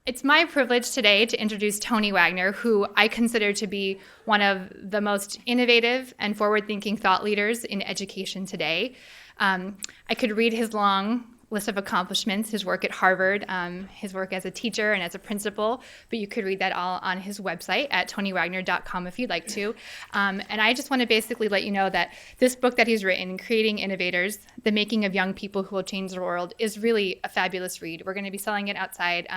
It's my privilege today to introduce Tony Wagner, who I consider to be one of the most innovative and forward-thinking thought leaders in education today. I could read his long list of accomplishments, his work at Harvard, his work as a teacher and as a principal, but you could read that all on his website at tonywagner.com if you'd like to. And I just want to basically let you know that this book that he's written, Creating Innovators, The Making of Young People Who Will Change the World, is really a fabulous read. We're going to be selling it outside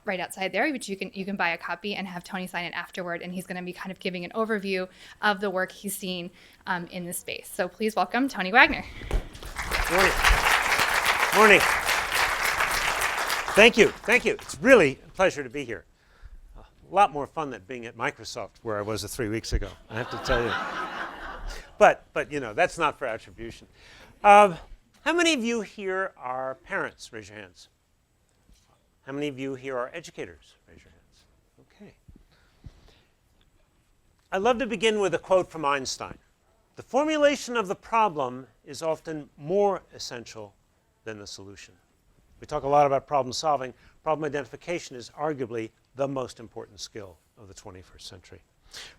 right outside there, which you can buy a copy and have Tony sign it afterward, and he's going to be kind of giving an overview of the work he's seen in this space. So please welcome Tony Wagner. Morning. Morning. Thank you. It's really a pleasure to be here. A lot more fun than being at Microsoft, where I was 3 weeks ago, I have to tell you. But you know, that's not for attribution. How many of you here are parents? Raise your hands. How many of you here are educators? Raise your hands. Okay. I love to begin with a quote from Einstein. The formulation of the problem is often more essential than the solution. We talk a lot about problem solving. Problem identification is arguably the most important skill of the 21st century.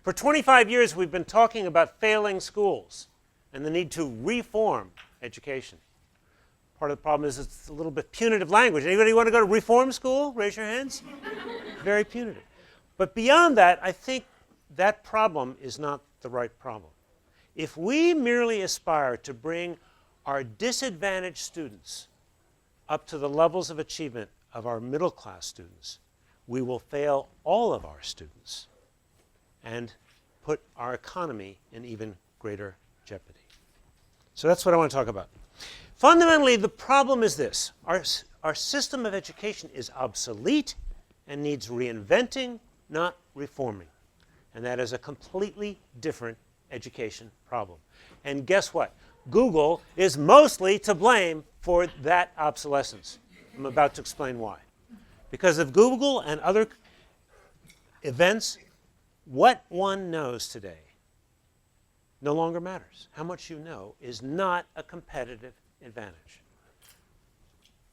For 25 years, we've been talking about failing schools and the need to reform education. Part of the problem is it's a little bit punitive language. Anybody want to go to reform school? Raise your hands. Very punitive. But beyond that, I think that problem is not the right problem. If we merely aspire to bring our disadvantaged students up to the levels of achievement of our middle-class students, we will fail all of our students and put our economy in even greater jeopardy. So that's what I want to talk about. Fundamentally, the problem is this. Our system of education is obsolete and needs reinventing, not reforming. And that is a completely different education problem. And guess what? Google is mostly to blame for that obsolescence. I'm about to explain why. Because of Google and other events, what one knows today no longer matters. How much you know is not a competitive advantage.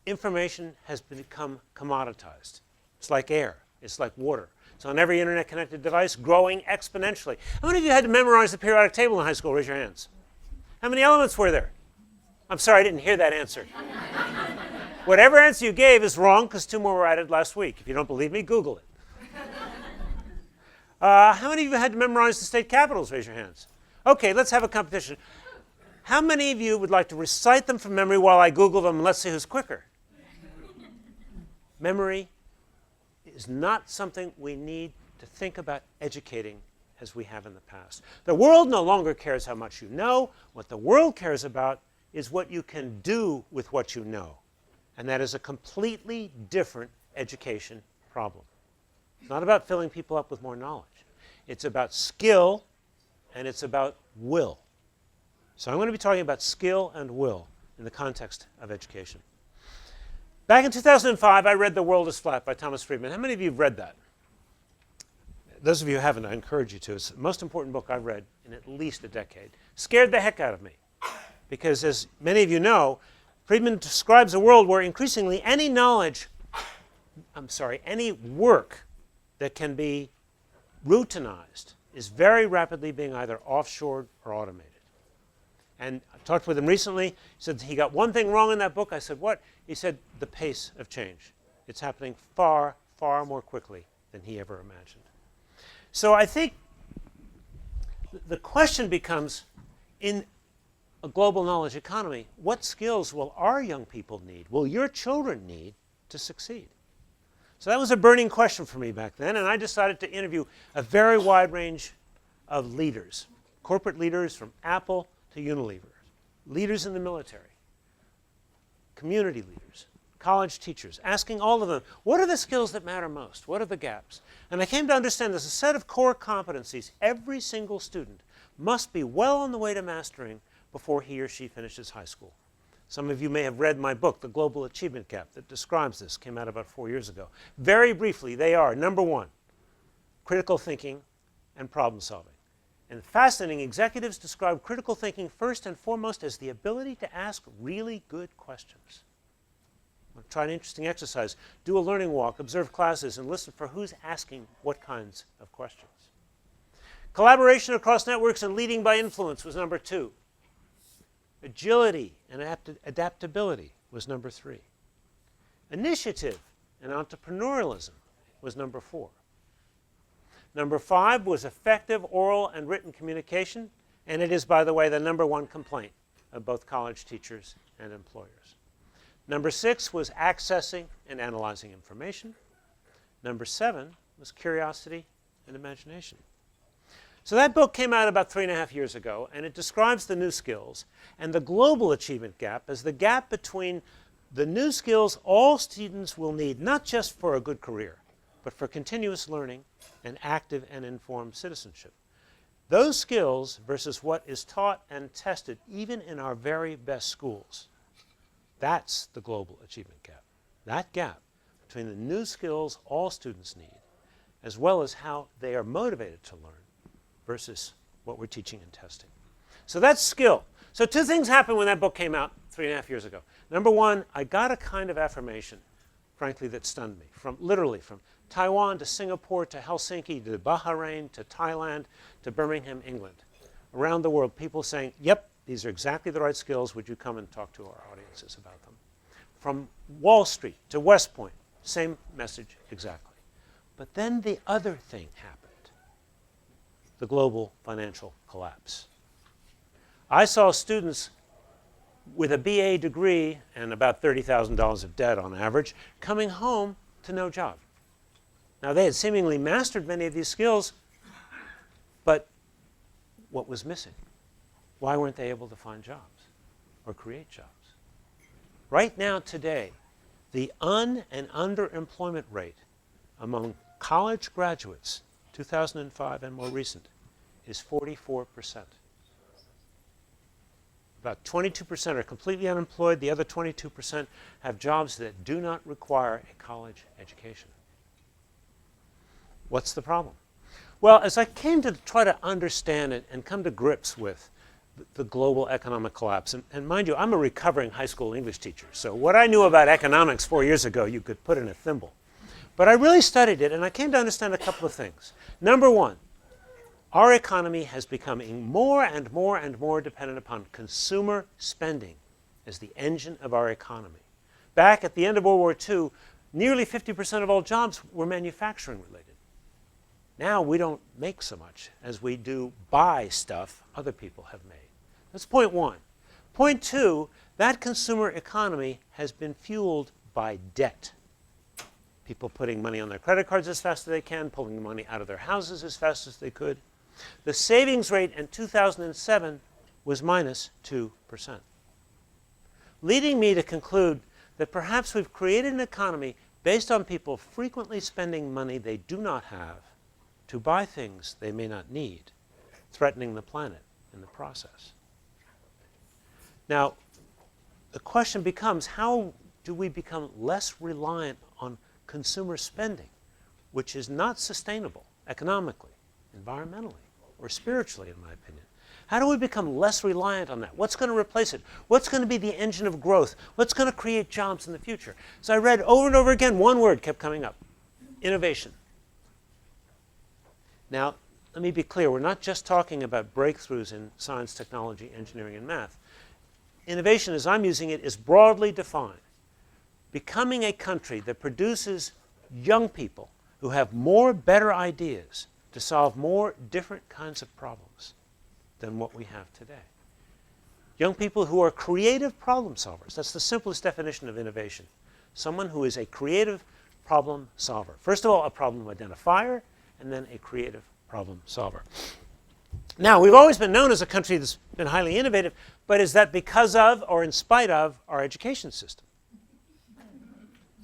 Information has become commoditized. It's like air. It's like water. It's on every internet-connected device, growing exponentially. How many of you had to memorize the periodic table in high school? Raise your hands. How many elements were there? I'm sorry, I didn't hear that answer. Whatever answer you gave is wrong because 2 more were added last week. If you don't believe me, Google it. How many of you had to memorize the state capitals? Raise your hands. Okay, let's have a competition. How many of you would like to recite them from memory while I Google them, and let's see who's quicker? Memory is not something we need to think about educating as we have in the past. The world no longer cares how much you know. What the world cares about is what you can do with what you know. And that is a completely different education problem. It's not about filling people up with more knowledge. It's about skill, and it's about will. So I'm going to be talking about skill and will in the context of education. Back in 2005, I read The World is Flat by Thomas Friedman. How many of you have read that? Those of you who haven't, I encourage you to. It's the most important book I've read in at least a decade. Scared the heck out of me. Because as many of you know, Friedman describes a world where increasingly any work that can be routinized is very rapidly being either offshored or automated. And I talked with him recently. He said he got one thing wrong in that book. I said, what? He said, the pace of change. It's happening far, far more quickly than he ever imagined. So I think the question becomes, in a global knowledge economy, what skills will our young people need, will your children need to succeed? So that was a burning question for me back then, and I decided to interview a very wide range of leaders, corporate leaders from Apple to Unilever, leaders in the military, community leaders, college teachers, asking all of them, what are the skills that matter most? What are the gaps? And I came to understand there's a set of core competencies every single student must be well on the way to mastering before he or she finishes high school. Some of you may have read my book, The Global Achievement Gap, that describes this. Came out about 4 years ago. Very briefly, they are, number one, critical thinking and problem solving. And fascinating, executives describe critical thinking first and foremost as the ability to ask really good questions. Try an interesting exercise. Do a learning walk, observe classes, and listen for who's asking what kinds of questions. Collaboration across networks and leading by influence was number 2. Agility and adaptability was number 3. Initiative and entrepreneurialism was number 4. Number 5 was effective oral and written communication, and it is, by the way, the number 1 complaint of both college teachers and employers. Number 6 was accessing and analyzing information. Number 7 was curiosity and imagination. So that book came out about 3.5 years ago, and it describes the new skills and the global achievement gap as the gap between the new skills all students will need, not just for a good career, but for continuous learning and active and informed citizenship. Those skills versus what is taught and tested even in our very best schools. That's the global achievement gap. That gap between the new skills all students need, as well as how they are motivated to learn, versus what we're teaching and testing. So that's skill. So 2 things happened when that book came out 3.5 years ago. Number 1, I got a kind of affirmation, frankly, that stunned me. Literally from Taiwan to Singapore to Helsinki to Bahrain to Thailand to Birmingham, England. Around the world, people saying, yep, these are exactly the right skills. Would you come and talk to our audiences about them? From Wall Street to West Point, same message exactly. But then the other thing happened. The global financial collapse. I saw students with a BA degree and about $30,000 of debt on average coming home to no job. Now, they had seemingly mastered many of these skills, but what was missing? Why weren't they able to find jobs or create jobs? Right now, today, the and underemployment rate among college graduates, 2005 and more recent, is 44%. About 22% are completely unemployed. The other 22% have jobs that do not require a college education. What's the problem? Well, as I came to try to understand it and come to grips with the global economic collapse, and mind you, I'm a recovering high school English teacher, so what I knew about economics 4 years ago, you could put in a thimble. But I really studied it, and I came to understand a couple of things. Number 1, our economy has become more and more and more dependent upon consumer spending as the engine of our economy. Back at the end of World War II, nearly 50% of all jobs were manufacturing related. Now we don't make so much as we do buy stuff other people have made. That's point 1. Point 2, that consumer economy has been fueled by debt. People putting money on their credit cards as fast as they can, pulling the money out of their houses as fast as they could. The savings rate in 2007 was minus 2%, leading me to conclude that perhaps we've created an economy based on people frequently spending money they do not have to buy things they may not need, threatening the planet in the process. Now, the question becomes, how do we become less reliant on consumer spending, which is not sustainable economically, environmentally, or spiritually, in my opinion? How do we become less reliant on that? What's going to replace it? What's going to be the engine of growth? What's going to create jobs in the future? So I read over and over again, one word kept coming up: innovation. Now, let me be clear. We're not just talking about breakthroughs in science, technology, engineering, and math. Innovation, as I'm using it, is broadly defined. Becoming a country that produces young people who have more better ideas to solve more different kinds of problems than what we have today. Young people who are creative problem solvers. That's the simplest definition of innovation. Someone who is a creative problem solver. First of all, a problem identifier, and then a creative problem solver. Now, we've always been known as a country that's been highly innovative, but is that because of or in spite of our education system?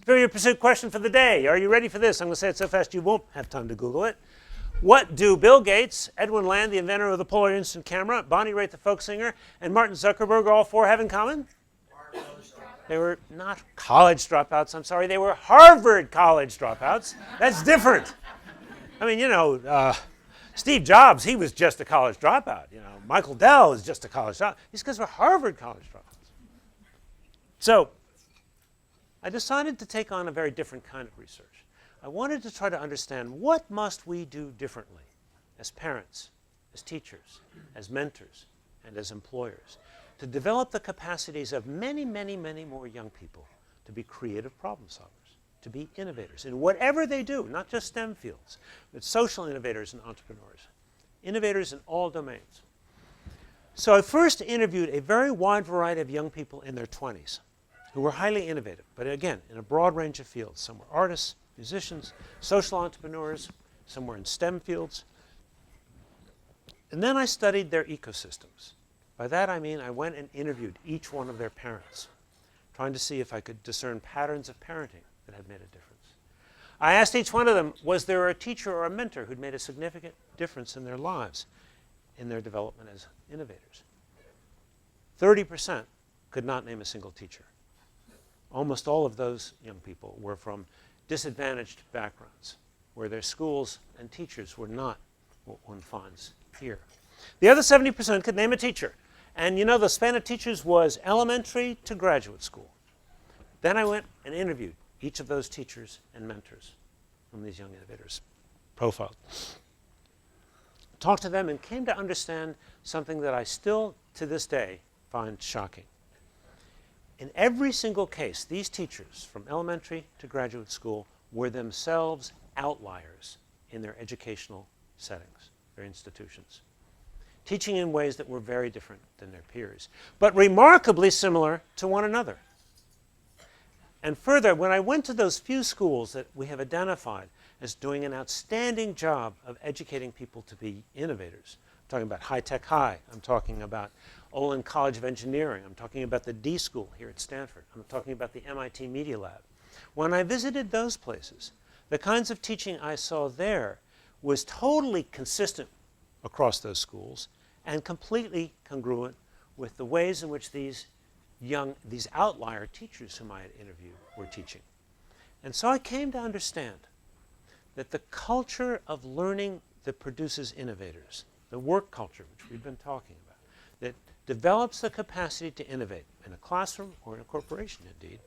Trivial pursuit question for the day. Are you ready for this? I'm going to say it so fast you won't have time to Google it. What do Bill Gates, Edwin Land, the inventor of the Polar Instant Camera, Bonnie Raitt, the folk singer, and Martin Zuckerberg all four have in common? They were not college dropouts, I'm sorry. They were Harvard college dropouts. That's different. I mean, you know, Steve Jobs, he was just a college dropout. You know, Michael Dell is just a college dropout. These guys were Harvard college dropouts. So, I decided to take on a very different kind of research. I wanted to try to understand what must we do differently as parents, as teachers, as mentors, and as employers to develop the capacities of many, many, many more young people to be creative problem solvers, to be innovators in whatever they do, not just STEM fields, but social innovators and entrepreneurs, innovators in all domains. So I first interviewed a very wide variety of young people in their 20s who were highly innovative, but again, in a broad range of fields. Some were artists, musicians, social entrepreneurs, some were in STEM fields. And then I studied their ecosystems. By that I mean I went and interviewed each one of their parents, trying to see if I could discern patterns of parenting that had made a difference. I asked each one of them, was there a teacher or a mentor who'd made a significant difference in their lives, in their development as innovators? 30% could not name a single teacher. Almost all of those young people were from disadvantaged backgrounds, where their schools and teachers were not what one finds here. The other 70% could name a teacher. And you know, the span of teachers was elementary to graduate school. Then I went and interviewed each of those teachers and mentors from these young innovators' profiles. Talked to them and came to understand something that I still, to this day, find shocking. In every single case, these teachers, from elementary to graduate school, were themselves outliers in their educational settings, their institutions, teaching in ways that were very different than their peers, but remarkably similar to one another. And further, when I went to those few schools that we have identified as doing an outstanding job of educating people to be innovators, I'm talking about High Tech High, I'm talking about Olin College of Engineering, I'm talking about the D School here at Stanford, I'm talking about the MIT Media Lab. When I visited those places, the kinds of teaching I saw there was totally consistent across those schools and completely congruent with the ways in which these outlier teachers whom I had interviewed were teaching. And so I came to understand that the culture of learning that produces innovators, the work culture which we've been talking about, that develops the capacity to innovate in a classroom or in a corporation indeed,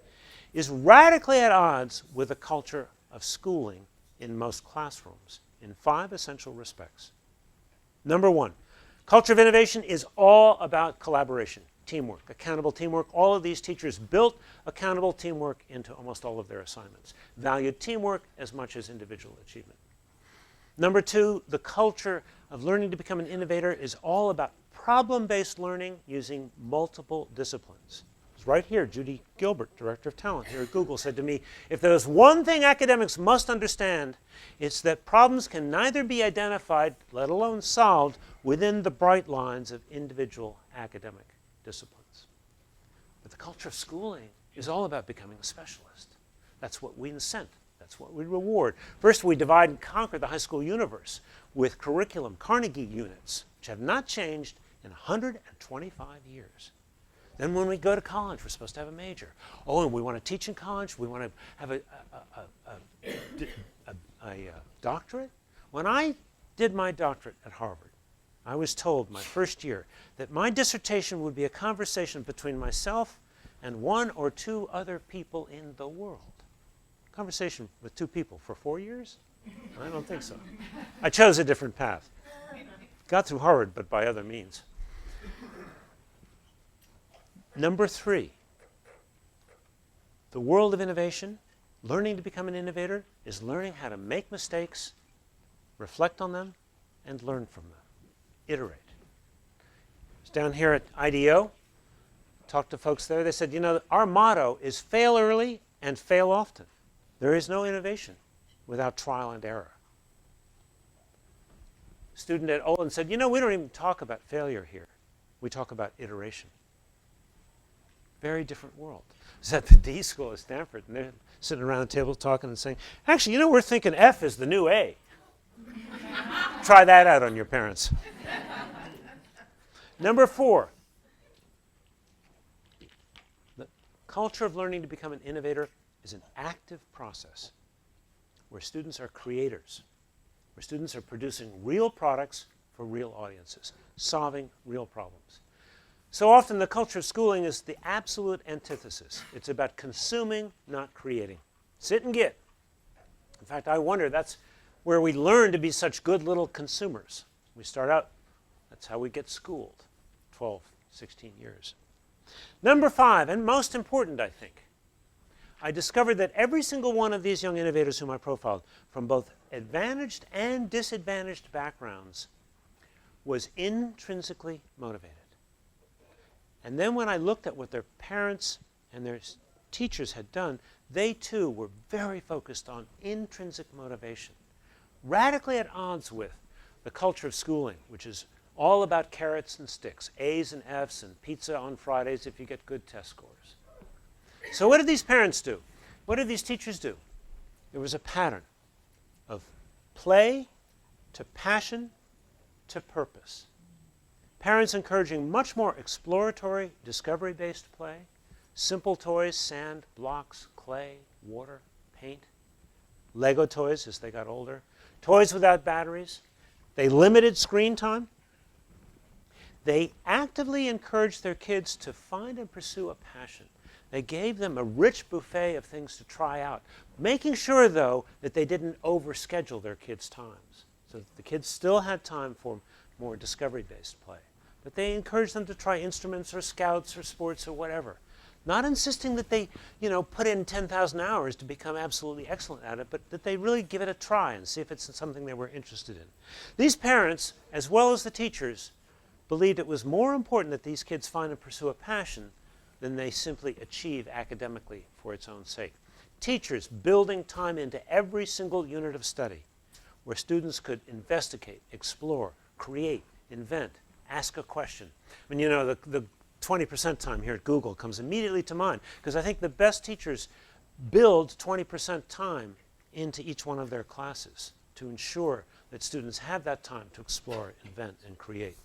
is radically at odds with the culture of schooling in most classrooms in 5 essential respects. Number 1, culture of innovation is all about collaboration, teamwork, accountable teamwork. All of these teachers built accountable teamwork into almost all of their assignments, valued teamwork as much as individual achievement. Number 2, the culture of learning to become an innovator is all about problem-based learning using multiple disciplines. It's right here, Judy Gilbert, Director of Talent here at Google, said to me, if there's one thing academics must understand, it's that problems can neither be identified, let alone solved, within the bright lines of individual academic disciplines. But the culture of schooling is all about becoming a specialist. That's what we incent. That's what we reward. First, we divide and conquer the high school universe with curriculum, Carnegie units, which have not changed in 125 years. Then when we go to college, we're supposed to have a major. Oh, and we want to teach in college. We want to have a doctorate. When I did my doctorate at Harvard, I was told my first year that my dissertation would be a conversation between myself and 1 or 2 other people in the world. Conversation with 2 people for 4 years? I don't think so. I chose a different path. Got through Harvard, but by other means. Number 3, the world of innovation, learning to become an innovator, is learning how to make mistakes, reflect on them, and learn from them. Iterate. It's down here at IDEO. Talked to folks there. They said, you know, our motto is fail early and fail often. There is no innovation without trial and error. A student at Olin said, you know, we don't even talk about failure here. We talk about iteration. Very different world. I was at the D School at Stanford, and they're sitting around the table talking and saying, actually, you know, we're thinking F is the new A. Try that out on your parents. Number 4, the culture of learning to become an innovator is an active process where students are creators, where students are producing real products for real audiences, solving real problems. So often the culture of schooling is the absolute antithesis. It's about consuming, not creating. Sit and get. In fact, I wonder that's where we learn to be such good little consumers. We start out, that's how we get schooled, 12, 16 years. Number 5, and most important, I think, I discovered that every single one of these young innovators whom I profiled, from both advantaged and disadvantaged backgrounds, was intrinsically motivated. And then when I looked at what their parents and their teachers had done, they too were very focused on intrinsic motivation, radically at odds with the culture of schooling, which is all about carrots and sticks, A's and F's and pizza on Fridays if you get good test scores. So what did these parents do? What did these teachers do? There was a pattern of play to passion to purpose. Parents encouraging much more exploratory, discovery-based play, simple toys, sand, blocks, clay, water, paint, Lego toys as they got older, toys without batteries. They limited screen time. They actively encouraged their kids to find and pursue a passion. They gave them a rich buffet of things to try out, making sure, though, that they didn't overschedule their kids' times, so that the kids still had time for more discovery-based play. But they encouraged them to try instruments or scouts or sports or whatever, not insisting that they, put in 10,000 hours to become absolutely excellent at it, but that they really give it a try and see if it's something they were interested in. These parents, as well as the teachers, believed it was more important that these kids find and pursue a passion than they simply achieve academically for its own sake. Teachers building time into every single unit of study where students could investigate, explore, create, invent, ask a question. I mean, the 20% time here at Google comes immediately to mind because I think the best teachers build 20% time into each one of their classes to ensure that students have that time to explore, invent, and create.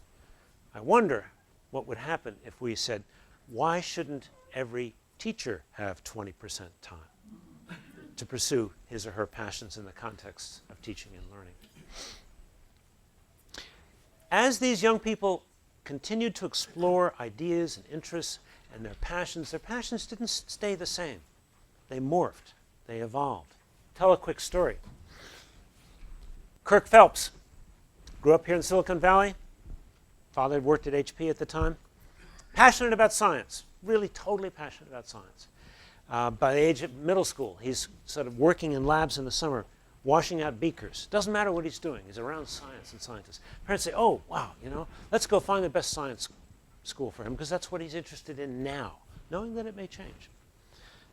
I wonder what would happen if we said, why shouldn't every teacher have 20% time to pursue his or her passions in the context of teaching and learning? As these young people continued to explore ideas and interests and their passions didn't stay the same. They morphed. They evolved. Tell a quick story. Kirk Phelps grew up here in Silicon Valley. Father had worked at HP at the time. Passionate about science, really totally passionate about science. By the age of middle school, he's sort of working in labs in the summer, washing out beakers. Doesn't matter what he's doing. He's around science and scientists. Parents say, oh, wow, let's go find the best science school for him because that's what he's interested in now, knowing that it may change.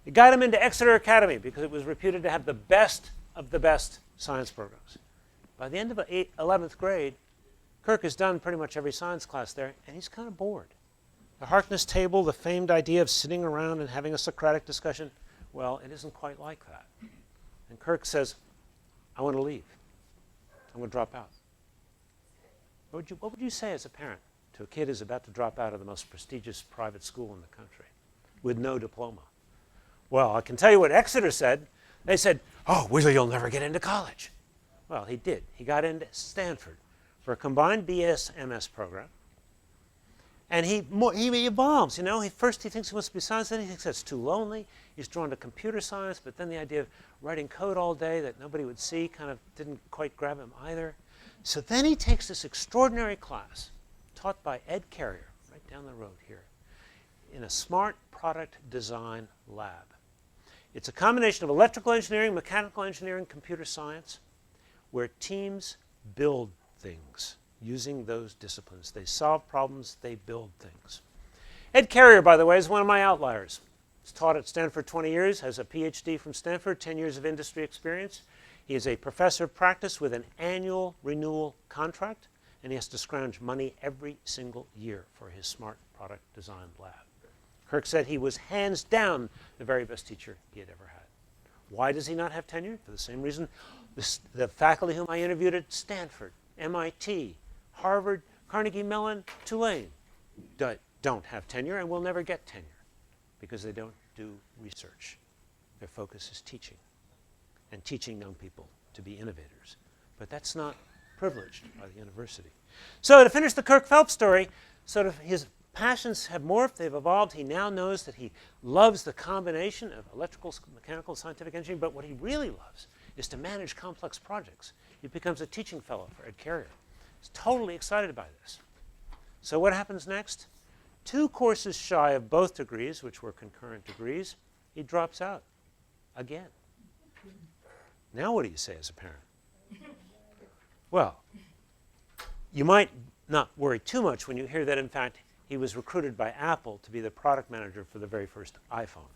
It got him into Exeter Academy because it was reputed to have the best of the best science programs. By the end of 11th grade, Kirk has done pretty much every science class there, and he's kind of bored. The Harkness table, the famed idea of sitting around and having a Socratic discussion, well, it isn't quite like that. And Kirk says, I want to leave. I'm going to drop out. What would you say as a parent to a kid who's about to drop out of the most prestigious private school in the country with no diploma? Well, I can tell you what Exeter said. They said, oh, well, you'll never get into college. Well, he did. He got into Stanford for a combined BS-MS program. And he evolves, First he thinks he wants to be science, then he thinks that's too lonely. He's drawn to computer science, but then the idea of writing code all day that nobody would see kind of didn't quite grab him either. So then he takes this extraordinary class taught by Ed Carrier, right down the road here, in a smart product design lab. It's a combination of electrical engineering, mechanical engineering, computer science, where teams build things. Using those disciplines. They solve problems, they build things. Ed Carrier, by the way, is one of my outliers. He's taught at Stanford 20 years, has a PhD from Stanford, 10 years of industry experience. He is a professor of practice with an annual renewal contract, and he has to scrounge money every single year for his smart product design lab. Kirk said he was hands down the very best teacher he had ever had. Why does he not have tenure? For the same reason the faculty whom I interviewed at Stanford, MIT, Harvard, Carnegie Mellon, Tulane don't have tenure and will never get tenure because they don't do research. Their focus is teaching and teaching young people to be innovators. But that's not privileged by the university. So to finish the Kirk Phelps story, sort of his passions have morphed, they've evolved. He now knows that he loves the combination of electrical, mechanical, scientific engineering, but what he really loves is to manage complex projects. He becomes a teaching fellow for Ed Carrier. He's totally excited by this. So what happens next? 2 courses shy of both degrees, which were concurrent degrees, he drops out again. Now what do you say as a parent? Well, you might not worry too much when you hear that, in fact, he was recruited by Apple to be the product manager for the very first iPhone.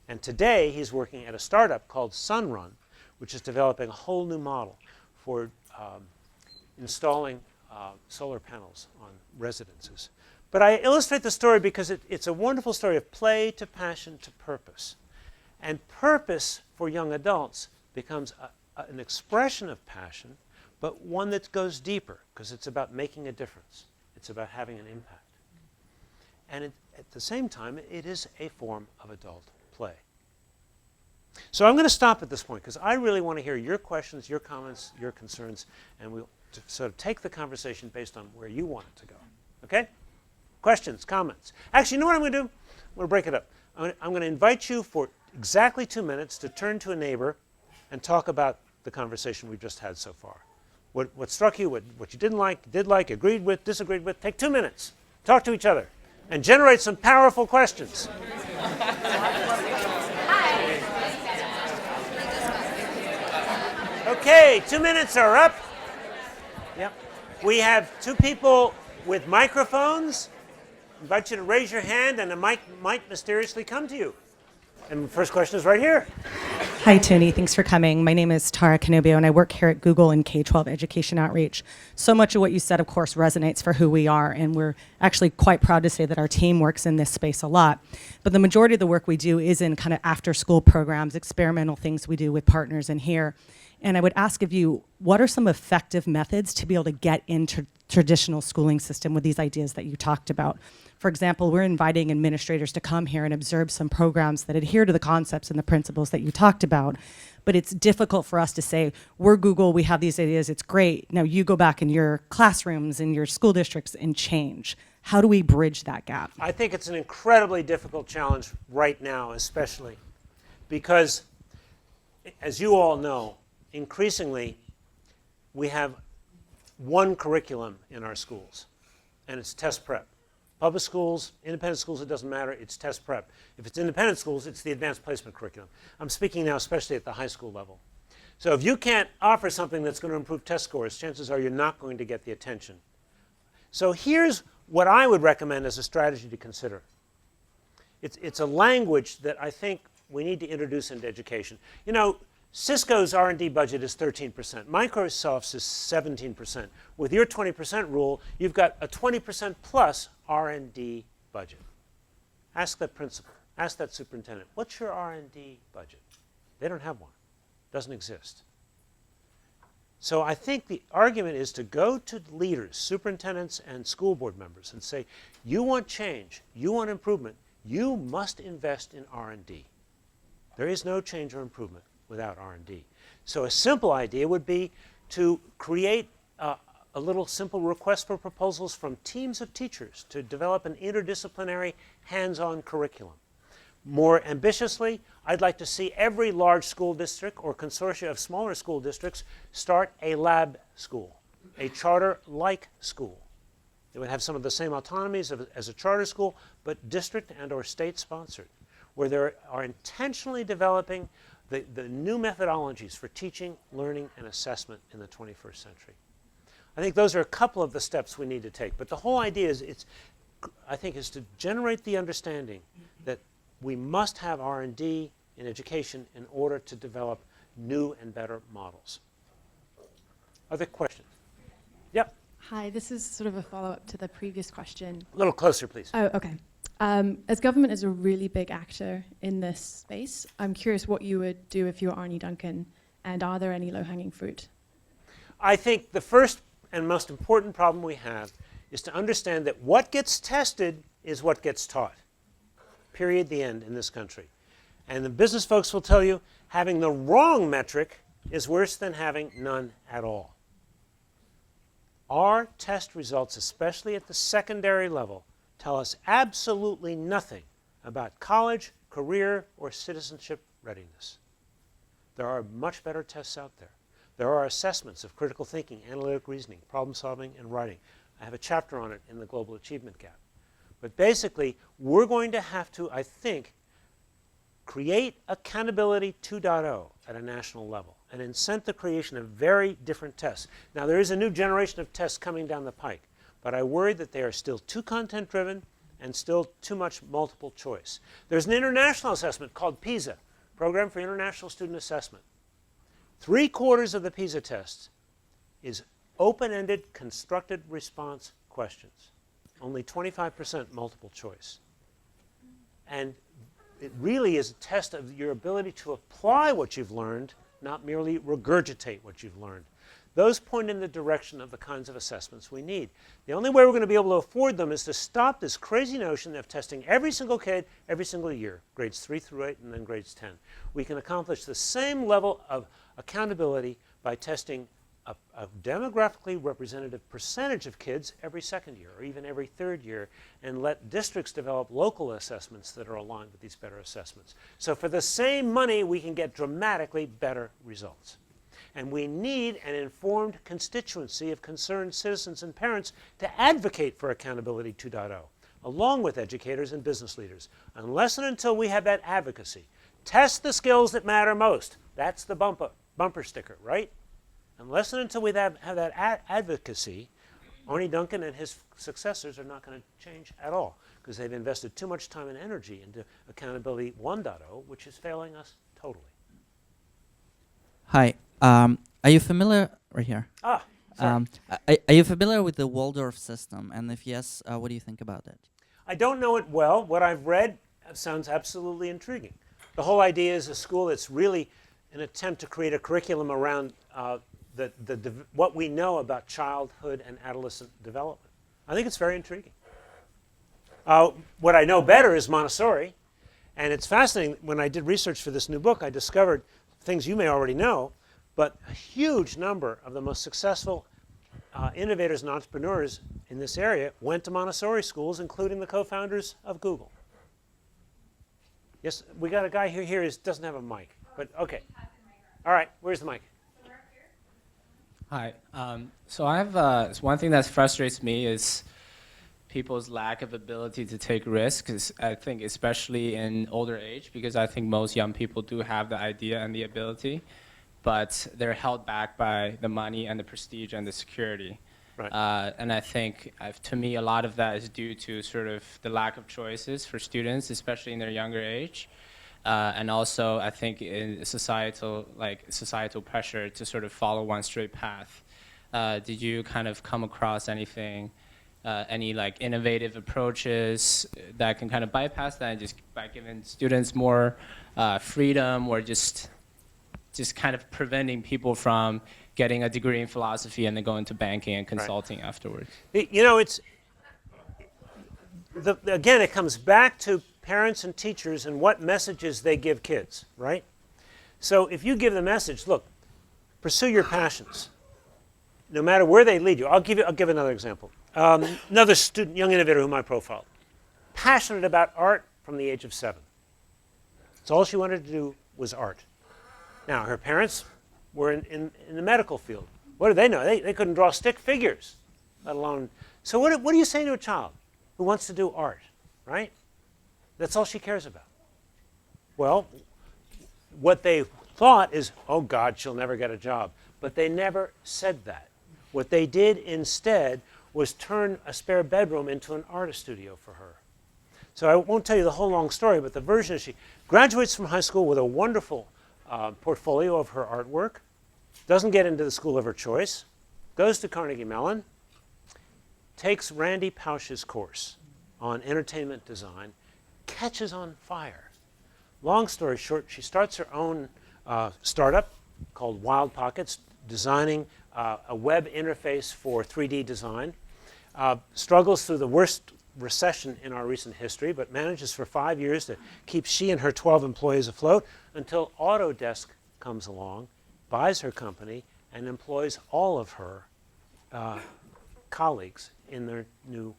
And today, he's working at a startup called Sunrun, which is developing a whole new model for installing solar panels on residences. But I illustrate the story because it's a wonderful story of play to passion to purpose. And purpose for young adults becomes an expression of passion, but one that goes deeper, because it's about making a difference. It's about having an impact. And at the same time, it is a form of adult play. So I'm going to stop at this point, because I really want to hear your questions, your comments, your concerns, and we'll sort of take the conversation based on where you want it to go. Okay? Questions, comments? Actually, you know what I'm going to do? I'm going to break it up. I'm going to invite you for exactly 2 minutes to turn to a neighbor and talk about the conversation we've just had so far. What struck you, what you didn't like, did like, agreed with, disagreed with. Take 2 minutes. Talk to each other and generate some powerful questions. Okay, 2 minutes are up. Yep. We have 2 people with microphones. I invite you to raise your hand and a mic might mysteriously come to you. And the first question is right here. Hi, Tony. Thanks for coming. My name is Tara Canobio, and I work here at Google in K-12 Education Outreach. So much of what you said, of course, resonates for who we are, and we're actually quite proud to say that our team works in this space a lot. But the majority of the work we do is in kind of after-school programs, experimental things we do with partners in here. And I would ask of you, what are some effective methods to be able to get into traditional schooling system with these ideas that you talked about? For example, we're inviting administrators to come here and observe some programs that adhere to the concepts and the principles that you talked about. But it's difficult for us to say, we're Google, we have these ideas, it's great. Now you go back in your classrooms, in your school districts and change. How do we bridge that gap? I think it's an incredibly difficult challenge right now, especially because, as you all know, increasingly we have one curriculum in our schools, and it's test prep. Public schools, independent schools, it doesn't matter, it's test prep. If it's independent schools, it's the advanced placement curriculum. I'm speaking now especially at the high school level. So if you can't offer something that's going to improve test scores, chances are you're not going to get the attention. So here's what I would recommend as a strategy to consider. It's a language that I think we need to introduce into education. You know, Cisco's R&D budget is 13%. Microsoft's is 17%. With your 20% rule, you've got a 20% plus R&D budget. Ask that principal. Ask that superintendent. What's your R&D budget? They don't have one. It doesn't exist. So I think the argument is to go to leaders, superintendents, and school board members and say, you want change, you want improvement, you must invest in R&D. There is no change or improvement without R&D. So a simple idea would be to create a little simple request for proposals from teams of teachers to develop an interdisciplinary hands-on curriculum. More ambitiously, I'd like to see every large school district or consortia of smaller school districts start a lab school, a charter-like school. It would have some of the same autonomies as a charter school, but district and or state sponsored, where they are intentionally developing the new methodologies for teaching, learning, and assessment in the 21st century. I think those are a couple of the steps we need to take. But the whole idea is, I think, is to generate the understanding that we must have R&D in education in order to develop new and better models. Other questions? Yep. Hi, this is sort of a follow-up to the previous question. A little closer, please. Oh, okay. As government is a really big actor in this space, I'm curious what you would do if you were Arnie Duncan, and are there any low-hanging fruit? I think the first and most important problem we have is to understand that what gets tested is what gets taught. Period, the end in this country. And the business folks will tell you having the wrong metric is worse than having none at all. Our test results, especially at the secondary level, tell us absolutely nothing about college, career, or citizenship readiness. There are much better tests out there. There are assessments of critical thinking, analytic reasoning, problem solving, and writing. I have a chapter on it in the Global Achievement Gap. But basically, we're going to have to, I think, create Accountability 2.0 at a national level and incent the creation of very different tests. Now, there is a new generation of tests coming down the pike, but I worry that they are still too content-driven and still too much multiple choice. There's an international assessment called PISA, Program for International Student Assessment. 3/4 of the PISA test is open-ended, constructed response questions. Only 25% multiple choice. And it really is a test of your ability to apply what you've learned, not merely regurgitate what you've learned. Those point in the direction of the kinds of assessments we need. The only way we're going to be able to afford them is to stop this crazy notion of testing every single kid every single year, grades 3 through 8 and then grades 10. We can accomplish the same level of accountability by testing a demographically representative percentage of kids every second year or even every third year, and let districts develop local assessments that are aligned with these better assessments. So for the same money, we can get dramatically better results. And we need an informed constituency of concerned citizens and parents to advocate for Accountability 2.0, along with educators and business leaders. Unless and until we have that advocacy, test the skills that matter most. That's the bumper sticker, right? Unless and until we have that advocacy, Arnie Duncan and his successors are not going to change at all, because they've invested too much time and energy into Accountability 1.0, which is failing us totally. Hi. Are you familiar, right here? Sorry. Are you familiar with the Waldorf system? And if yes, what do you think about it? I don't know it well. What I've read sounds absolutely intriguing. The whole idea is a school that's really an attempt to create a curriculum around what we know about childhood and adolescent development. I think it's very intriguing. What I know better is Montessori, and it's fascinating. When I did research for this new book, I discovered things you may already know, but a huge number of the most successful innovators and entrepreneurs in this area went to Montessori schools, including the co-founders of Google. Yes, we got a guy here who doesn't have a mic, but okay. All right, where's the mic? Hi. So I have one thing that frustrates me is people's lack of ability to take risks. I think especially in older age, because I think most young people do have the idea and the ability, but they're held back by the money and the prestige and the security. Right. And I think, to me, a lot of that is due to sort of the lack of choices for students, especially in their younger age. And also, I think in societal pressure to sort of follow one straight path. Did you kind of come across anything, any like innovative approaches that can kind of bypass that, and just by giving students more freedom, or just kind of preventing people from getting a degree in philosophy and then going to banking and consulting afterwards? You know, again, it comes back to parents and teachers and what messages they give kids, right? So if you give the message, look, pursue your passions, no matter where they lead you. I'll give another example. Another student, young innovator whom I profiled, passionate about art from the age of 7. So all she wanted to do was art. Now, her parents were in the medical field. What do they know? They couldn't draw stick figures, let alone. So what do you say to a child who wants to do art, right? That's all she cares about. Well, what they thought is, oh God, she'll never get a job. But they never said that. What they did instead was turn a spare bedroom into an artist studio for her. So I won't tell you the whole long story, but the version is she graduates from high school with a wonderful portfolio of her artwork, doesn't get into the school of her choice, goes to Carnegie Mellon, takes Randy Pausch's course on entertainment design, catches on fire. Long story short, she starts her own startup called Wild Pockets, designing a web interface for 3D design, struggles through the worst recession in our recent history, but manages for 5 years to keep she and her 12 employees afloat until Autodesk comes along, buys her company, and employs all of her colleagues in their new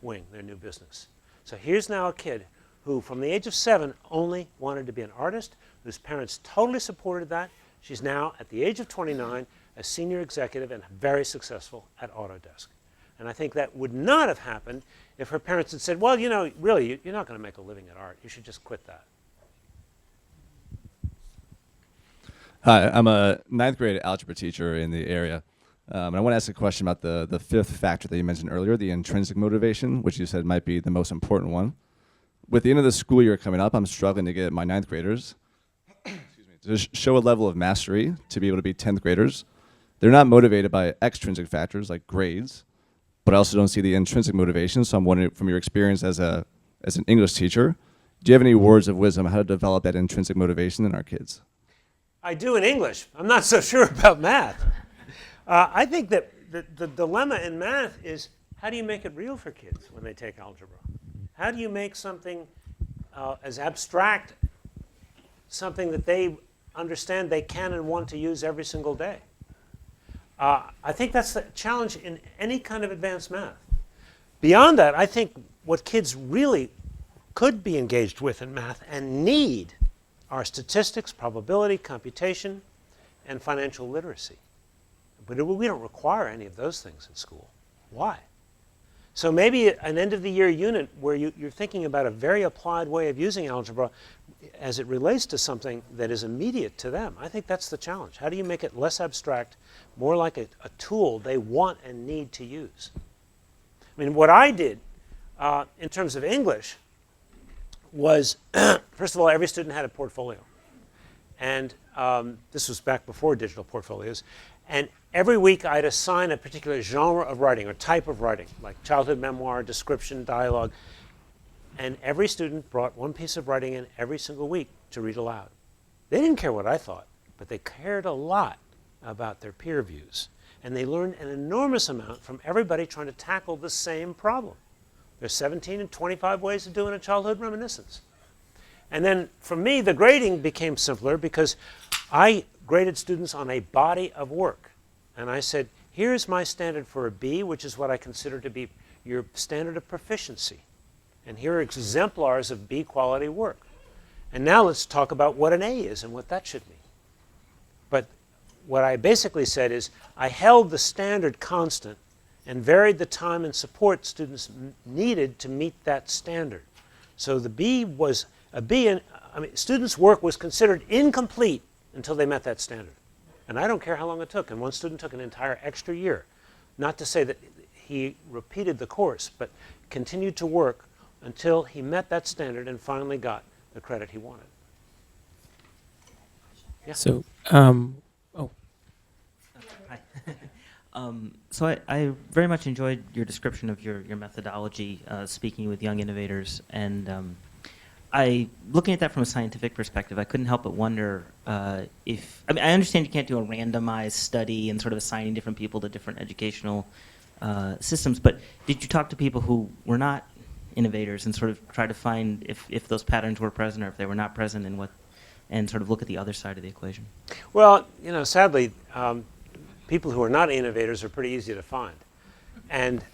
wing, their new business. So here's now a kid who, from the age of 7, only wanted to be an artist, whose parents totally supported that. She's now, at the age of 29, a senior executive and very successful at Autodesk. And I think that would not have happened if her parents had said, well, you know, really, you're not going to make a living at art. You should just quit that. Hi, I'm a 9th grade algebra teacher in the area. And I want to ask a question about the fifth factor that you mentioned earlier, the intrinsic motivation, which you said might be the most important one. With the end of the school year coming up, I'm struggling to get my 9th graders to show a level of mastery to be able to be 10th graders. They're not motivated by extrinsic factors like grades, but I also don't see the intrinsic motivation. So I'm wondering, from your experience as an English teacher, do you have any words of wisdom on how to develop that intrinsic motivation in our kids? I do in English. I'm not so sure about math. I think that the dilemma in math is, how do you make it real for kids when they take algebra? How do you make something as abstract, something that they understand they can and want to use every single day? I think that's the challenge in any kind of advanced math. Beyond that, I think what kids really could be engaged with in math and need are statistics, probability, computation, and financial literacy. But we don't require any of those things in school. Why? So maybe an end-of-the-year unit where you're thinking about a very applied way of using algebra as it relates to something that is immediate to them. I think that's the challenge. How do you make it less abstract, more like a tool they want and need to use? I mean, what I did in terms of English was, first of all, every student had a portfolio. And this was back before digital portfolios. And every week I'd assign a particular genre of writing or type of writing, like childhood memoir, description, dialogue. And every student brought one piece of writing in every single week to read aloud. They didn't care what I thought, but they cared a lot about their peer views. And they learned an enormous amount from everybody trying to tackle the same problem. There's 17 and 25 ways of doing a childhood reminiscence. And then for me, the grading became simpler because I graded students on a body of work. And I said, here's my standard for a B, which is what I consider to be your standard of proficiency. And here are exemplars of B quality work. And now let's talk about what an A is and what that should mean. But what I basically said is I held the standard constant and varied the time and support students needed to meet that standard. So the B was a B, and students' work was considered incomplete until they met that standard. And I don't care how long it took. And one student took an entire extra year. Not to say that he repeated the course, but continued to work until he met that standard and finally got the credit he wanted. Yeah. So, So I very much enjoyed your description of your methodology, speaking with young innovators, and looking at that from a scientific perspective, I couldn't help but wonder I understand you can't do a randomized study and sort of assigning different people to different educational systems, but did you talk to people who were not innovators and sort of try to find if those patterns were present or if they were not present and sort of look at the other side of the equation? Well, sadly, people who are not innovators are pretty easy to find. And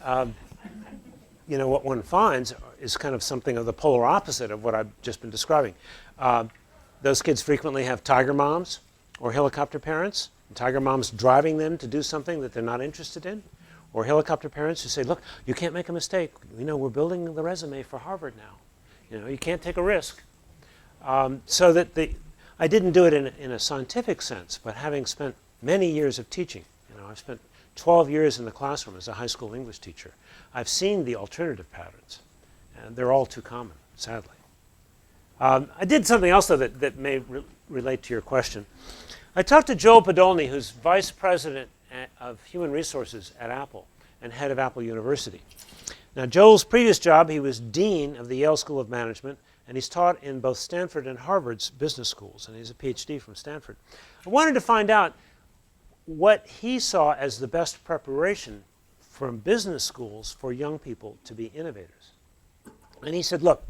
what one finds is kind of something of the polar opposite of what I've just been describing. Those kids frequently have tiger moms or helicopter parents, and tiger moms driving them to do something that they're not interested in, or helicopter parents who say, look, you can't make a mistake. We're building the resume for Harvard now. You can't take a risk. So that I didn't do it in a scientific sense, but having spent many years of teaching, I've spent 12 years in the classroom as a high school English teacher. I've seen the alternative patterns, and they're all too common, sadly. I did something else, though, that may relate to your question. I talked to Joel Podolny, who's vice president of human resources at Apple and head of Apple University. Now, Joel's previous job, he was dean of the Yale School of Management, and he's taught in both Stanford and Harvard's business schools, and he's a PhD from Stanford. I wanted to find out what he saw as the best preparation from business schools for young people to be innovators. And he said, look,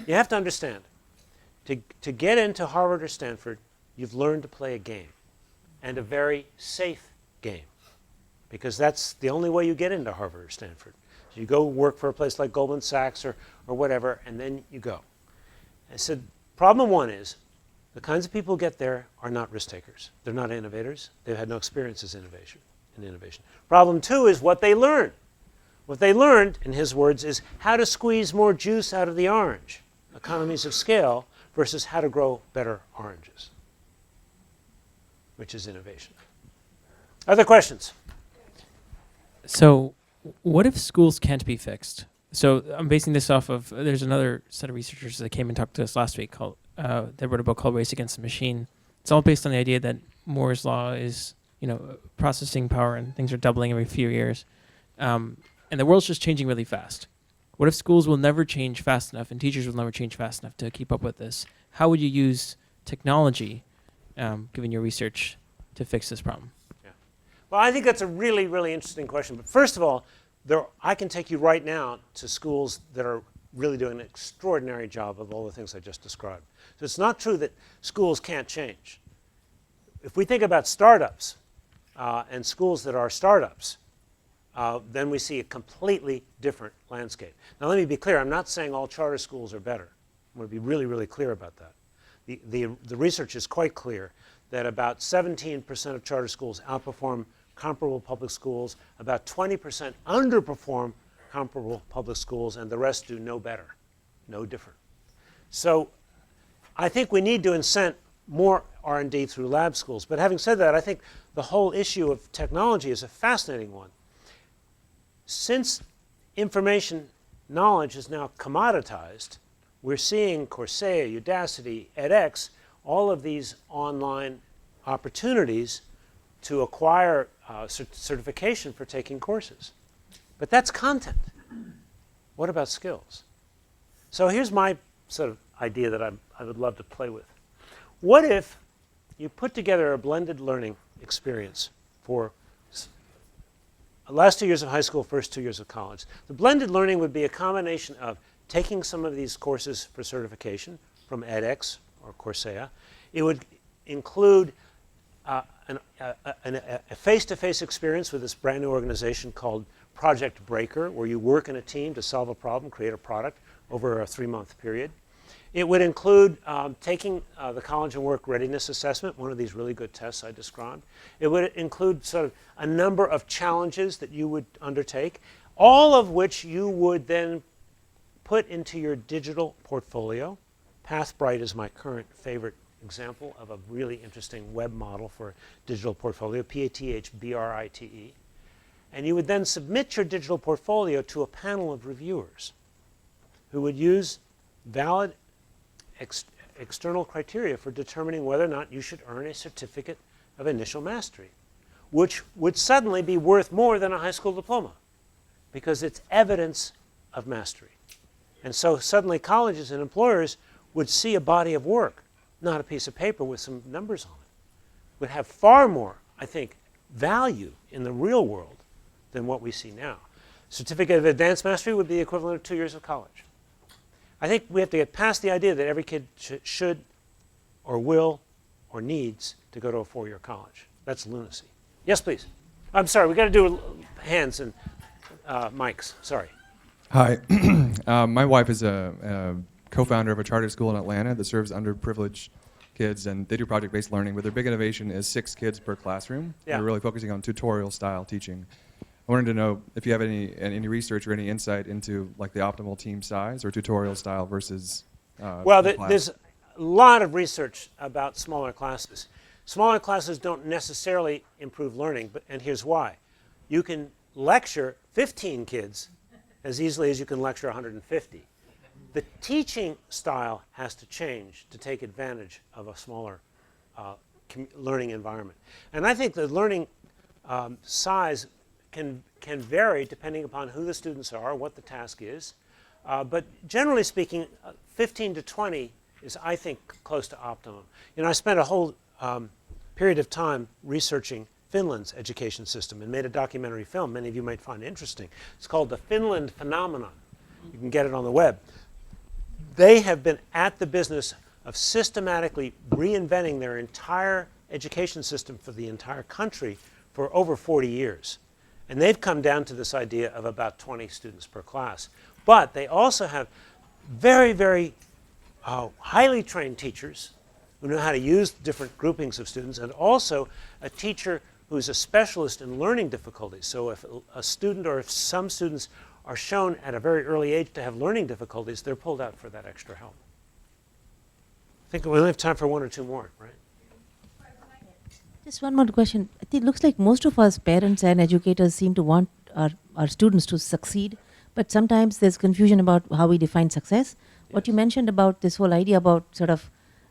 you have to understand, to get into Harvard or Stanford, you've learned to play a game, and a very safe game, because that's the only way you get into Harvard or Stanford. So you go work for a place like Goldman Sachs or whatever, and then you go. I said, problem one is the kinds of people who get there are not risk takers. They're not innovators. They've had no experience in innovation. Problem two is what they learn. What they learned, in his words, is how to squeeze more juice out of the orange, economies of scale, versus how to grow better oranges, which is innovation. Other questions? So what if schools can't be fixed? So I'm basing this off of, there's another set of researchers that came and talked to us last week called, they wrote a book called Race Against the Machine. It's all based on the idea that Moore's law is, processing power and things are doubling every few years. And the world's just changing really fast. What if schools will never change fast enough and teachers will never change fast enough to keep up with this? How would you use technology, given your research, to fix this problem? Yeah. Well, I think that's a really, really interesting question. But first of all, I can take you right now to schools that are really doing an extraordinary job of all the things I just described. So it's not true that schools can't change. If we think about startups and schools that are startups, then we see a completely different landscape. Now, let me be clear. I'm not saying all charter schools are better. I want to be really, really clear about that. The research is quite clear that about 17% of charter schools outperform comparable public schools, about 20% underperform comparable public schools, and the rest do no better, no different. So I think we need to incent more R&D through lab schools. But having said that, I think the whole issue of technology is a fascinating one. Since information knowledge is now commoditized, we're seeing Coursera, Udacity, edX, all of these online opportunities to acquire certification for taking courses. But that's content. What about skills? So here's my sort of idea that I would love to play with. What if you put together a blended learning experience for last 2 years of high school, first 2 years of college? The blended learning would be a combination of taking some of these courses for certification from edX or Coursera. It would include a face-to-face experience with this brand new organization called Project Breaker, where you work in a team to solve a problem, create a product over a 3-month period. It would include taking the College and Work Readiness Assessment, one of these really good tests I described. It would include sort of a number of challenges that you would undertake, all of which you would then put into your digital portfolio. PathBrite is my current favorite example of a really interesting web model for digital portfolio, PathBrite. And you would then submit your digital portfolio to a panel of reviewers who would use valid external criteria for determining whether or not you should earn a certificate of initial mastery, which would suddenly be worth more than a high school diploma because it's evidence of mastery. And so suddenly colleges and employers would see a body of work, not a piece of paper with some numbers on it, would have far more, I think, value in the real world than what we see now. Certificate of Advanced Mastery would be the equivalent of 2 years of college. I think we have to get past the idea that every kid should or will or needs to go to a 4-year college. That's lunacy. Yes, please. I'm sorry, we got to do hands and mics. Sorry. Hi. My wife is a co-founder of a charter school in Atlanta that serves underprivileged kids, and they do project-based learning, but their big innovation is 6 kids per classroom. Yeah. They're really focusing on tutorial-style teaching. I wanted to know if you have any research or any insight into like the optimal team size or tutorial style versus well, there's a lot of research about smaller classes. Smaller classes don't necessarily improve learning, and here's why. You can lecture 15 kids as easily as you can lecture 150. The teaching style has to change to take advantage of a smaller learning environment. And I think the learning size can vary depending upon who the students are, what the task is. But generally speaking, 15 to 20 is, I think, close to optimum. You know, I spent a whole period of time researching Finland's education system and made a documentary film many of you might find interesting. It's called The Finland Phenomenon. You can get it on the web. They have been at the business of systematically reinventing their entire education system for the entire country for over 40 years. And they've come down to this idea of about 20 students per class. But they also have very, very highly trained teachers who know how to use different groupings of students, and also a teacher who's a specialist in learning difficulties. So if a student or if some students are shown at a very early age to have learning difficulties, they're pulled out for that extra help. I think we only have time for one or two more, right? Just one more question. It looks like most of us parents and educators seem to want our students to succeed, but sometimes there's confusion about how we define success. Yes. What you mentioned about this whole idea about sort of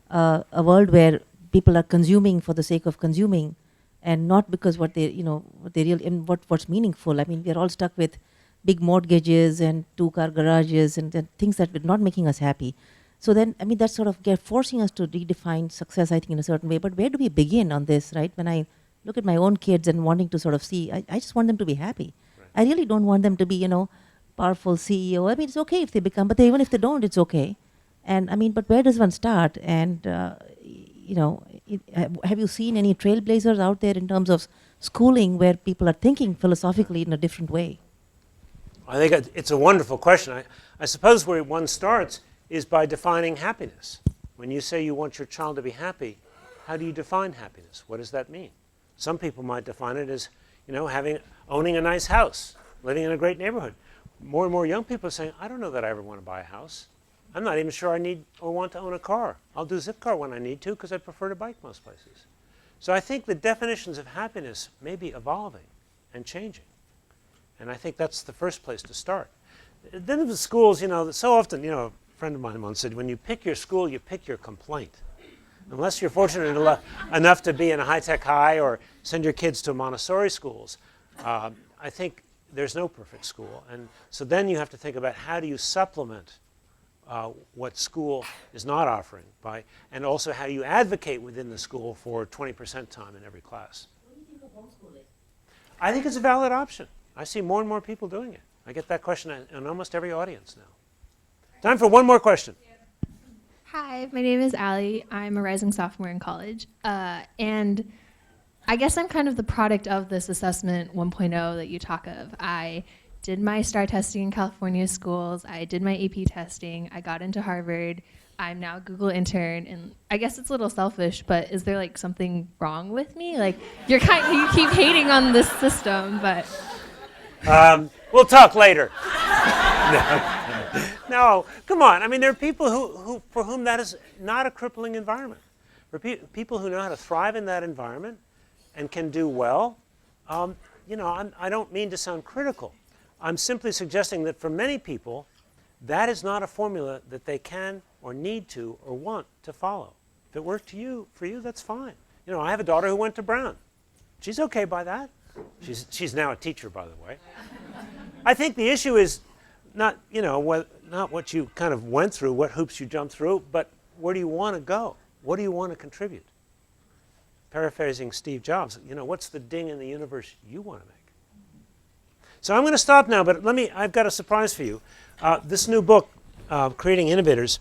a world where people are consuming for the sake of consuming, and not because what they, what they really, and what's meaningful. I mean, we're all stuck with big mortgages and 2-car garages and things that are not making us happy. So then, I mean, that's sort of forcing us to redefine success, I think, in a certain way. But where do we begin on this, right? When I look at my own kids and wanting to sort of see, I just want them to be happy. Right. I really don't want them to be, powerful CEO. I mean, it's okay if they become, but even if they don't, it's okay. And I mean, but where does one start? And, have you seen any trailblazers out there in terms of schooling where people are thinking philosophically in a different way? I think it's a wonderful question. I suppose where one starts is by defining happiness. When you say you want your child to be happy, how do you define happiness? What does that mean? Some people might define it as, owning a nice house, living in a great neighborhood. More and more young people are saying, I don't know that I ever want to buy a house. I'm not even sure I need or want to own a car. I'll do Zipcar when I need to because I prefer to bike most places. So I think the definitions of happiness may be evolving and changing. And I think that's the first place to start. Then the schools, so often, a friend of mine once said, when you pick your school, you pick your complaint. Unless you're fortunate enough to be in a high-tech high or send your kids to Montessori schools, I think there's no perfect school. And so then you have to think about how do you supplement what school is not offering and also how you advocate within the school for 20% time in every class. What do you think of homeschooling? I think it's a valid option. I see more and more people doing it. I get that question in almost every audience now. Time for one more question. Hi, my name is Allie. I'm a rising sophomore in college. And I guess I'm kind of the product of this assessment 1.0 that you talk of. I did my STAR testing in California schools. I did my AP testing. I got into Harvard. I'm now a Google intern. And I guess it's a little selfish, but is there something wrong with me? You keep hating on this system, but... We'll talk later. No, come on. I mean, there are people for whom that is not a crippling environment. For people who know how to thrive in that environment and can do well, I don't mean to sound critical. I'm simply suggesting that for many people, that is not a formula that they can or need to or want to follow. If it worked for you, that's fine. I have a daughter who went to Brown. She's okay by that. She's now a teacher, by the way. I think the issue is not what you kind of went through, what hoops you jumped through, but where do you want to go? What do you want to contribute? Paraphrasing Steve Jobs, what's the ding in the universe you want to make? So I'm going to stop now, but I've got a surprise for you. This new book, Creating Innovators,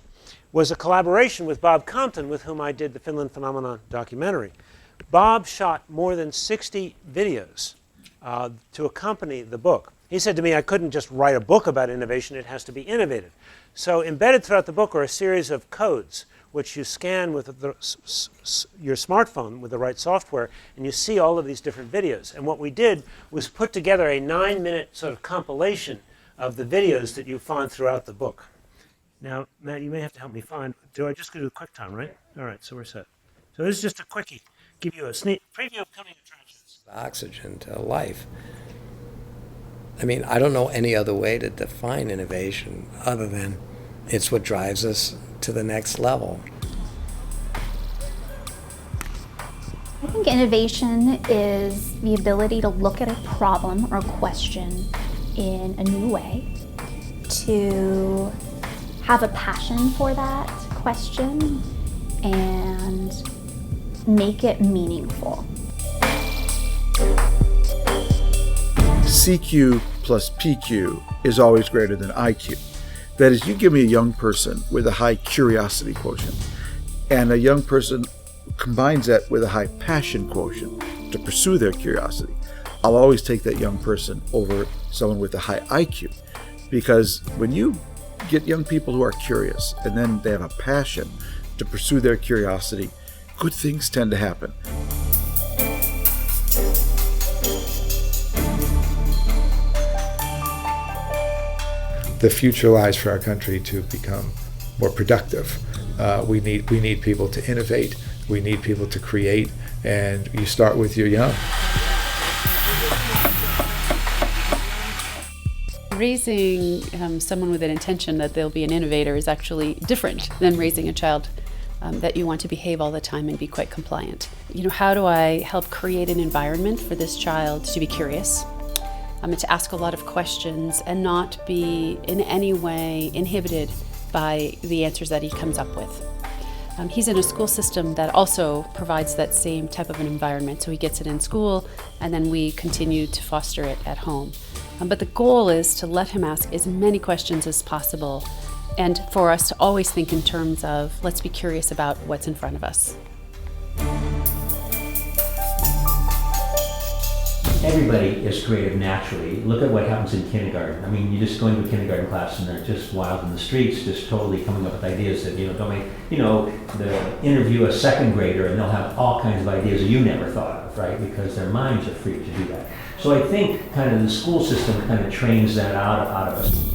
was a collaboration with Bob Compton, with whom I did the Finland Phenomenon documentary. Bob shot more than 60 videos to accompany the book. He said to me, I couldn't just write a book about innovation, it has to be innovative. So embedded throughout the book are a series of codes which you scan with your smartphone with the right software, and you see all of these different videos. And what we did was put together a 9-minute sort of compilation of the videos that you find throughout the book. Now, Matt, you may have to help me find. Do I just go to a quick time, right? All right, so we're set. So this is just a quickie. Give you a sneak preview of coming attractions. Oxygen to life. I mean, I don't know any other way to define innovation other than it's what drives us to the next level. I think innovation is the ability to look at a problem or question in a new way, to have a passion for that question and make it meaningful. CQ plus PQ is always greater than IQ. That is, you give me a young person with a high curiosity quotient, and a young person combines that with a high passion quotient to pursue their curiosity. I'll always take that young person over someone with a high IQ. Because when you get young people who are curious and then they have a passion to pursue their curiosity, good things tend to happen. The future lies for our country to become more productive. We need people to innovate. We need people to create, and you start with your young. Raising someone with an intention that they'll be an innovator is actually different than raising a child that you want to behave all the time and be quite compliant. You know, how do I help create an environment for this child to be curious, to ask a lot of questions and not be in any way inhibited by the answers that he comes up with. He's in a school system that also provides that same type of an environment, so he gets it in school and then we continue to foster it at home. But the goal is to let him ask as many questions as possible and for us to always think in terms of let's be curious about what's in front of us. Everybody is creative naturally. Look at what happens in kindergarten. I mean, you just go into a kindergarten class and they're just wild in the streets, just totally coming up with ideas that, don't make, the interview a second grader and they'll have all kinds of ideas that you never thought of, right? Because their minds are free to do that. So I think kind of the school system kind of trains that out of us.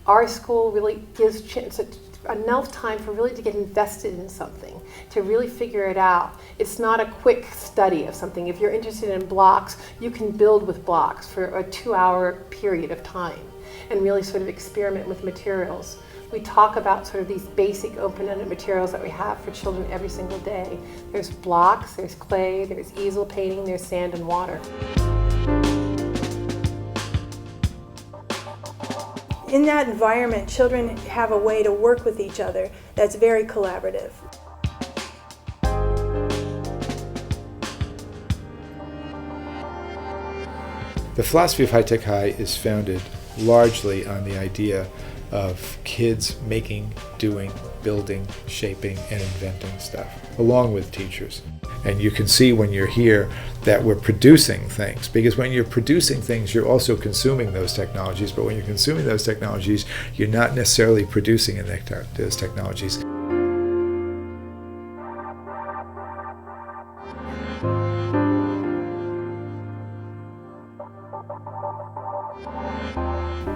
Our school really gives enough time for really to get invested in something, to really figure it out. It's not a quick study of something. If you're interested in blocks, you can build with blocks for a 2-hour period of time and really sort of experiment with materials. We talk about sort of these basic open-ended materials that we have for children every single day. There's blocks, there's clay, there's easel painting, there's sand and water. In that environment, children have a way to work with each other that's very collaborative. The philosophy of High Tech High is founded largely on the idea of kids making, doing, building, shaping, and inventing stuff, along with teachers. And you can see when you're here that we're producing things, because when you're producing things, you're also consuming those technologies, but when you're consuming those technologies, you're not necessarily producing in those technologies.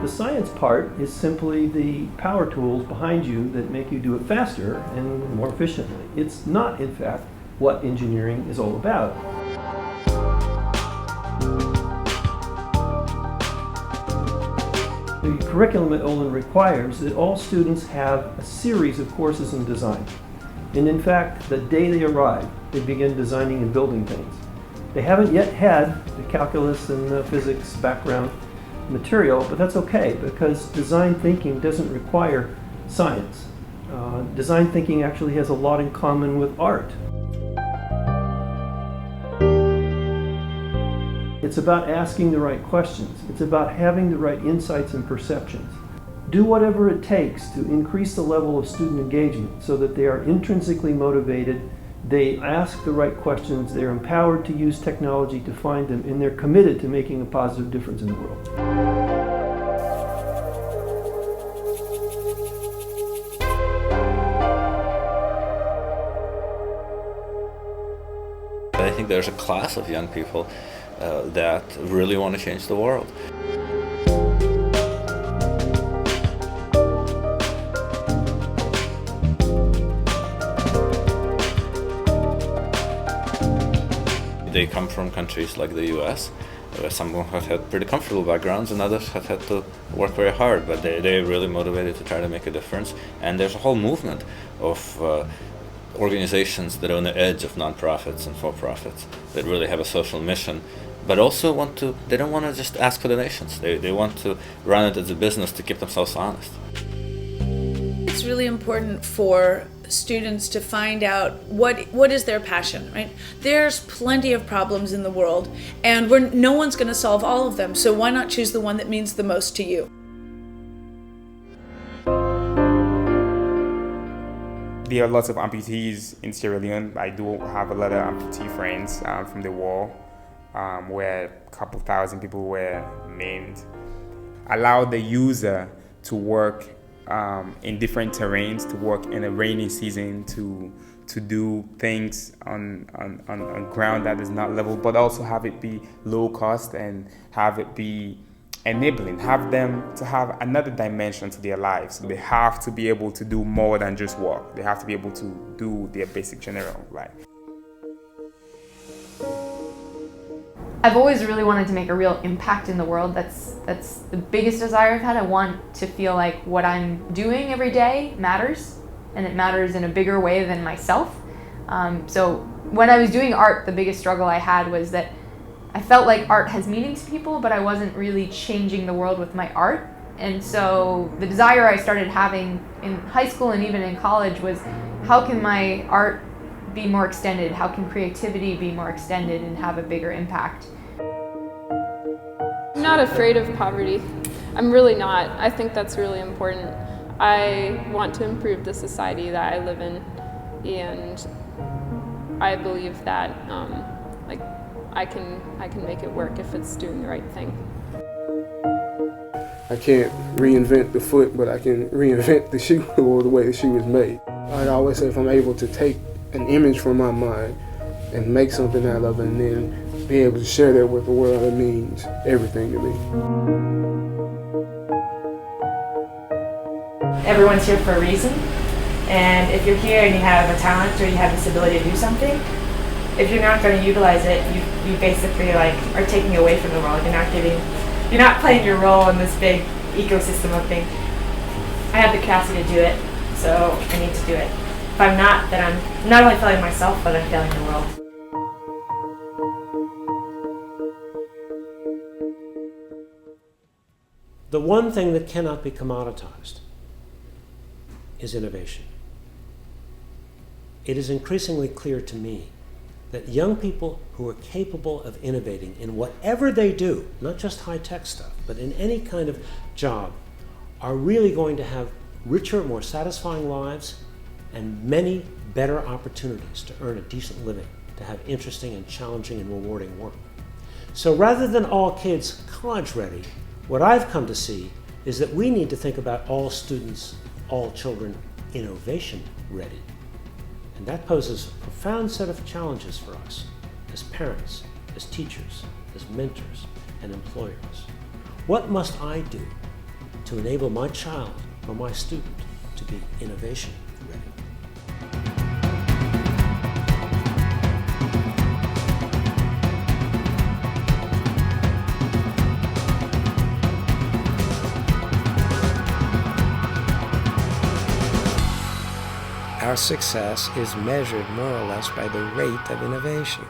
The science part is simply the power tools behind you that make you do it faster and more efficiently. It's not, in fact, what engineering is all about. The curriculum at Olin requires that all students have a series of courses in design. And in fact, the day they arrive, they begin designing and building things. They haven't yet had the calculus and the physics background material, but that's okay because design thinking doesn't require science. Design thinking actually has a lot in common with art. It's about asking the right questions. It's about having the right insights and perceptions. Do whatever it takes to increase the level of student engagement so that they are intrinsically motivated, they ask the right questions, they're empowered to use technology to find them, and they're committed to making a positive difference in the world. I think there's a class of young people that really want to change the world. They come from countries like the US, where some have had pretty comfortable backgrounds and others have had to work very hard, but they're really motivated to try to make a difference. And there's a whole movement of organizations that are on the edge of nonprofits and for-profits that really have a social mission, but also they don't want to just ask for donations. They want to run it as a business to keep themselves honest. It's really important for students to find out what is their passion, right? There's plenty of problems in the world, and no one's going to solve all of them, so why not choose the one that means the most to you? there are lots of amputees in Sierra Leone. I do have a lot of amputee friends from the war, where a couple thousand people were maimed. Allow the user to work in different terrains, to work in a rainy season, to do things on ground that is not level, but also have it be low cost and have it be enabling, have them to have another dimension to their lives. They have to be able to do more than just work. They have to be able to do their basic general life. I've always really wanted to make a real impact in the world. That's the biggest desire I've had. I want to feel like what I'm doing every day matters, and it matters in a bigger way than myself. So when I was doing art, the biggest struggle I had was that I felt like art has meaning to people, but I wasn't really changing the world with my art. And so the desire I started having in high school and even in college was, how can my art be more extended? How can creativity be more extended and have a bigger impact? I'm not afraid of poverty. I'm really not. I think that's really important. I want to improve the society that I live in, and I believe that I can make it work if it's doing the right thing. I can't reinvent the foot, but I can reinvent the shoe or the way the shoe is made. I always say, if I'm able to take an image from my mind and make something out of it, and then be able to share that with the world, it means everything to me. Everyone's here for a reason, and if you're here and you have a talent or you have this ability to do something, if you're not going to utilize it, you basically are taking away from the world. You're not playing your role in this big ecosystem of things. I have the capacity to do it, so I need to do it. If I'm not, then I'm not only failing myself, but I'm failing the world. The one thing that cannot be commoditized is innovation. It is increasingly clear to me that young people who are capable of innovating in whatever they do, not just high-tech stuff, but in any kind of job, are really going to have richer, more satisfying lives and many better opportunities to earn a decent living, to have interesting and challenging and rewarding work. So rather than all kids college ready, what I've come to see is that we need to think about all students, all children, innovation ready. And that poses a profound set of challenges for us as parents, as teachers, as mentors, and employers. What must I do to enable my child or my student to be innovation ready? Our success is measured more or less by the rate of innovation.